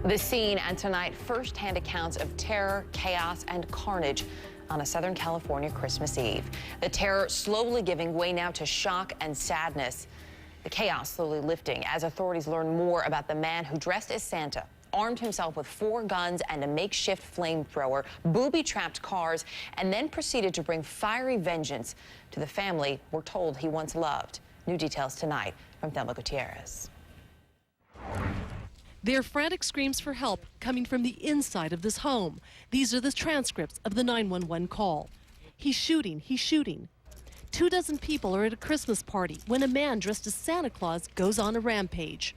The scene, and tonight, first-hand accounts of terror, chaos, and carnage on a Southern California Christmas Eve. The terror slowly giving way now to shock and sadness. The chaos slowly lifting as authorities learn more about the man who dressed as Santa, armed himself with 4 guns and a makeshift flamethrower, booby-trapped cars, and then proceeded to bring fiery vengeance to the family we're told he once loved. New details tonight from Thelma Gutierrez. Their frantic screams for help coming from the inside of this home. These are the transcripts of the 911 call. He's shooting, he's shooting. 24 people are at a Christmas party when a man dressed as Santa Claus goes on a rampage.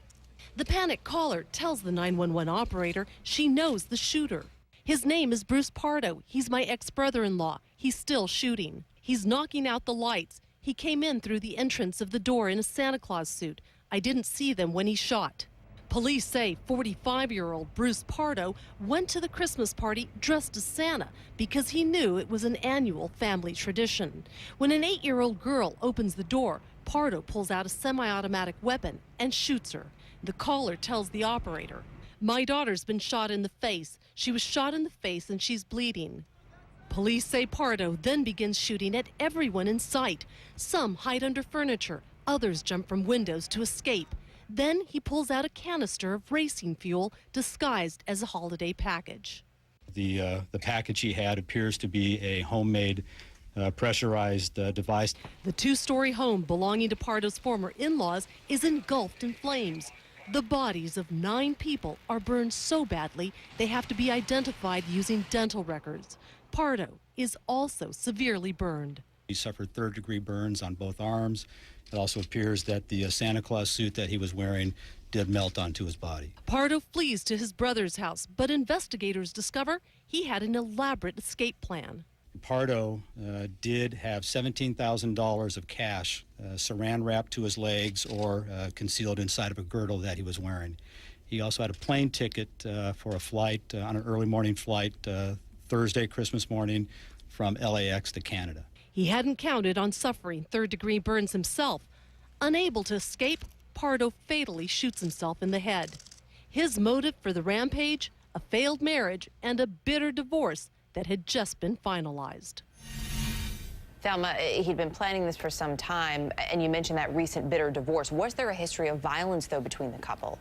The panicked caller tells the 911 operator she knows the shooter. His name is Bruce Pardo. He's my ex-brother-in-law. He's still shooting. He's knocking out the lights. He came in through the entrance of the door in a Santa Claus suit. I didn't see them when he shot. Police say 45-year-old Bruce Pardo went to the Christmas party dressed as Santa because he knew it was an annual family tradition. When an 8-year-old girl opens the door, Pardo pulls out a semi-automatic weapon and shoots her. The caller tells the operator, "My daughter's been shot in the face. She was shot in the face and she's bleeding." Police say Pardo then begins shooting at everyone in sight. Some hide under furniture, others jump from windows to escape. Then he pulls out a canister of racing fuel disguised as a holiday package. The package he had appears to be a homemade pressurized device. The 2-story home belonging to Pardo's former in-laws is engulfed in flames. The bodies of 9 people are burned so badly they have to be identified using dental records. Pardo is also severely burned. He suffered 3rd-degree burns on both arms. It also appears that the Santa Claus suit that he was wearing did melt onto his body. Pardo flees to his brother's house, but investigators discover he had an elaborate escape plan. Pardo did have $17,000 of cash saran wrapped to his legs or concealed inside of a girdle that he was wearing. He also had a plane ticket for a flight, on an early morning flight, Thursday, Christmas morning, from LAX to Canada. He hadn't counted on suffering 3rd-degree burns himself. Unable to escape, Pardo fatally shoots himself in the head. His motive for the rampage? A failed marriage and a bitter divorce that had just been finalized. Thelma, he'd been planning this for some time, and you mentioned that recent bitter divorce. Was there a history of violence, though, between the couple?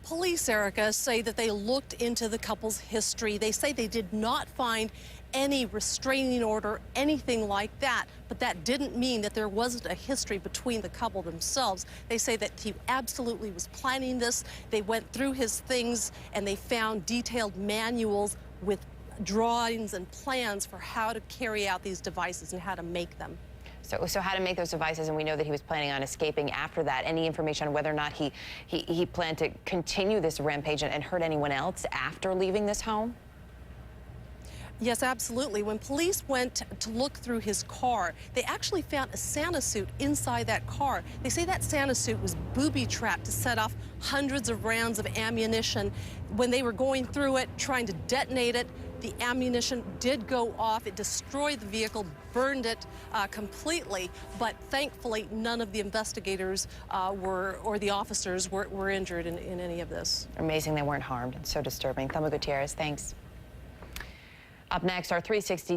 Police, Erica, say that they looked into the couple's history. They say they did not find any restraining order, anything like that, but that didn't mean that there wasn't a history between the couple themselves. They say that he absolutely was planning this. They went through his things and they found detailed manuals with drawings and plans for how to carry out these devices and how to make them. So how to make those devices, and we know that he was planning on escaping after that. Any information on whether or not he planned to continue this rampage and hurt anyone else after leaving this home? Yes, absolutely. When police went to look through his car, they actually found a Santa suit inside that car. They say that Santa suit was booby-trapped to set off hundreds of rounds of ammunition. When they were going through it, trying to detonate it, the ammunition did go off. It destroyed the vehicle, burned it completely, but thankfully none of the investigators or the officers were injured in any of this. Amazing they weren't harmed. It's so disturbing. Thelma Gutierrez, thanks. Up next, our 360